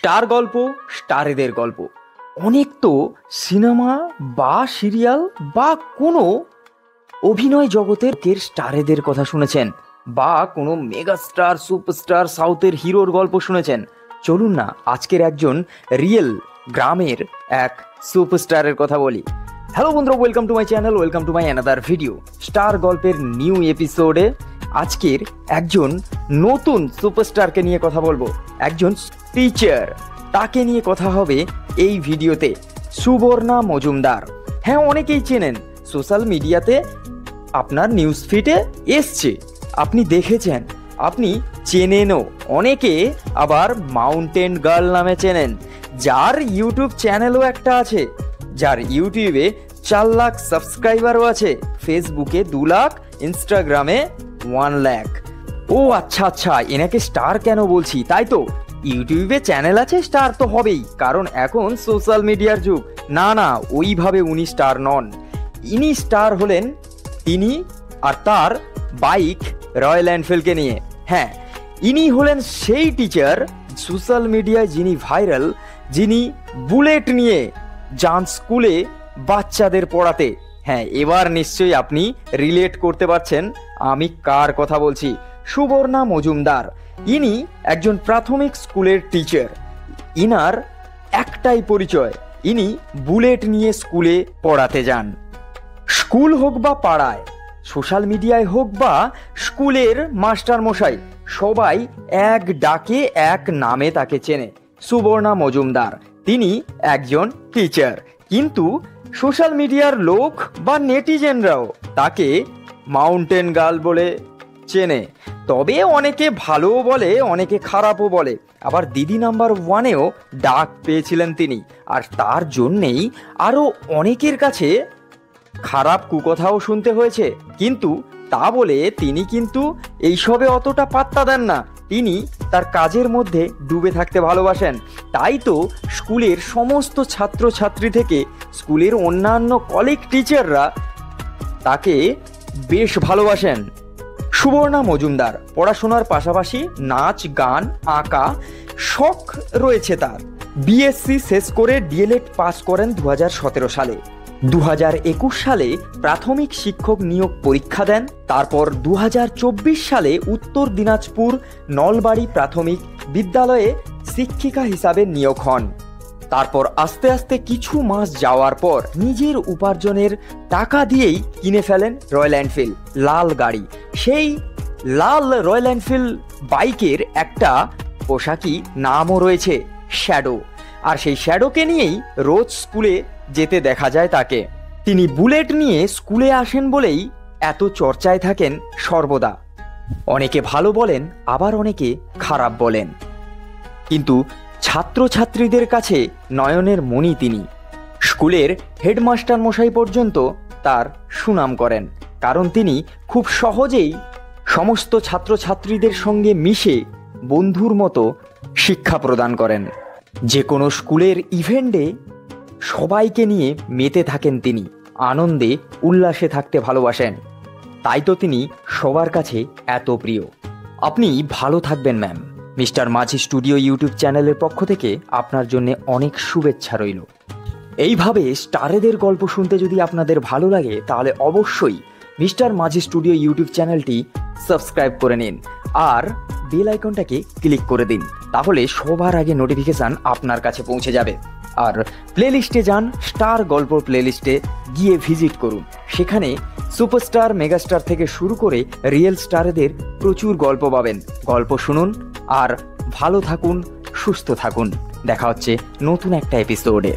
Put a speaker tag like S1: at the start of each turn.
S1: Star গল্প, স্টারেদের গল্প। অনেক তো সিনেমা বা সিরিয়াল বা কোনো অভিনয় জগতের স্টারেদের কথা শুনেছেন, বা কোনো মেগাস্টার সুপারস্টার সাউথের হিরোর গল্প শুনেছেন। চলুন না আজকের একজন রিয়েল গ্রামের এক সুপারস্টারের কথা বলি। হ্যালো বন্ধুরা, welcome to my channel, welcome to my another video. Star গল্পের নিউ এপিসোডে আজকের একজন নতুন সুপারস্টারকে নিয়ে কথা বলবো, একজন টিচার। তাকে নিয়ে কথা হবে এই ভিডিওতে। সুবর্ণা মজুমদার। হ্যাঁ, অনেকেই চেনেন, সোশ্যাল মিডিয়াতে আপনার নিউজ ফিডে এসছে, আপনি দেখেছেন, আপনি চেনেনও। অনেকে আবার মাউন্টেন গার্ল নামে চেনেন, যার ইউটিউব চ্যানেলও একটা আছে, যার ইউটিউবে 4 লাখ সাবস্ক্রাইবারও আছে, ফেসবুকে 2 লাখ, ইনস্টাগ্রামে 1 লাখ। ও আচ্ছা, এনাকে স্টার কেন বলছি, তাই তো, ইউটিউবে চ্যানেল আছে, স্টার তো হবেই, কারণ এখন সোশ্যাল মিডিয়ার যুগ। না, ওইভাবে উনি স্টার নন। ইনি স্টার হলেন তিনি আর তার বাইক রয়্যাল এনফিল্ডকে নিয়ে। হ্যাঁ, ইনি হলেন সেই টিচার সোশ্যাল মিডিয়ায় যিনি ভাইরাল, যিনি বুলেট নিয়ে যান স্কুলে বাচ্চাদের পড়াতে। হ্যাঁ, এবার নিশ্চয়ই আপনি রিলেট করতে পারছেন আমি কার কথা বলছি। সুবর্ণা মজুমদার। ইনি একজন প্রাথমিক স্কুলের টিচার। ইনার একটাই পরিচয়, ইনি বুলেট নিয়ে স্কুলে পড়াতে যান। স্কুল হোক বা পাড়ায়, সোশ্যাল মিডিয়ায় হোক বা স্কুলের মাস্টার মশাই, সবাই এক ডাকে এক নামে তাকে চেনে, সুবর্ণা মজুমদার। তিনি একজন টিচার, কিন্তু সোশ্যাল মিডিয়ার লোক বা নেটিজেনরাও তাকে মাউন্টেন গার্ল বলে চেনে। তবে অনেকে ভালোও বলে, অনেকে খারাপও বলে। আবার দিদি নাম্বার 1-এও ডাক পেয়েছিলেন তিনি, আর তার জন্যেই আরও অনেকের কাছে খারাপ কুকথাও শুনতে হয়েছে। কিন্তু তা বলে তিনি কিন্তু এইসবে অতটা পাত্তা দেন না, তিনি তার কাজের মধ্যে ডুবে থাকতে ভালোবাসেন। তাই তো স্কুলের সমস্ত ছাত্রছাত্রী থেকে স্কুলের অন্যান্য কলিগ টিচাররা তাকে বেশ ভালোবাসেন। সুবর্ণা মজুমদার পড়াশোনার পাশাপাশি নাচ, গান, আঁকা শখ রয়েছে তার। বিএসসি শেষ করে ডিএলএড পাস করেন 2017 সালে। 2021 সালে প্রাথমিক শিক্ষক নিয়োগ পরীক্ষা দেন। তারপর 2024 সালে উত্তর দিনাজপুর নলবাড়ি প্রাথমিক বিদ্যালয়ে শিক্ষিকা হিসাবে নিয়োগ হন। তারপর আস্তে আস্তে কিছু মাস যাওয়ার পর নিজের উপার্জনের টাকা দিয়েই কিনে ফেলেন রয়্যাল এনফিল্ড লাল গাড়ি। সেই লাল রয়্যাল এনফিল্ড বাইকের একটা পোশাকি নামও রয়েছে, শ্যাডো। আর সেই শ্যাডোকে নিয়েই রোজ স্কুলে যেতে দেখা যায় তাকে। তিনি বুলেট নিয়ে স্কুলে আসেন বলেই এত চর্চায় থাকেন সর্বদা। অনেকে ভালো বলেন, আবার অনেকে খারাপ বলেন, কিন্তু ছাত্রছাত্রীদের কাছে নয়নের মণি তিনি। স্কুলের হেডমাস্টার মশাই পর্যন্ত তার সুনাম করেন, কারণ তিনি খুব সহজেই সমস্ত ছাত্রছাত্রীদের সঙ্গে মিশে বন্ধুর মতো শিক্ষা প্রদান করেন। যে কোনো স্কুলের ইভেন্টে সবাইকে নিয়ে মেতে থাকেন তিনি, আনন্দে উল্লাসে থাকতে ভালোবাসেন। তাই তো তিনি সবার কাছে এত প্রিয়। আপনি ভালো থাকবেন ম্যাম। মিস্টার মাঝি স্টুডিও ইউটিউব চ্যানেলের পক্ষ থেকে আপনার জন্য অনেক শুভেচ্ছা রইল। এইভাবে স্টারেদের গল্প শুনতে যদি আপনাদের ভালো লাগে, তাহলে অবশ্যই মিস্টার মাঝি স্টুডিও ইউটিউব চ্যানেলটি সাবস্ক্রাইব করে নিন আর বেল আইকনটাকে ক্লিক করে দিন, তাহলে সবার আগে নোটিফিকেশান আপনার কাছে পৌঁছে যাবে। আর প্লেলিস্টে যান, স্টার গল্প প্লেলিস্টে গিয়ে ভিজিট করুন। সেখানে সুপারস্টার, মেগাস্টার থেকে শুরু করে রিয়েল স্টারদের প্রচুর গল্প পাবেন। গল্প শুনুন আর ভালো থাকুন, সুস্থ থাকুন। দেখা হচ্ছে নতুন একটা এপিসোডে।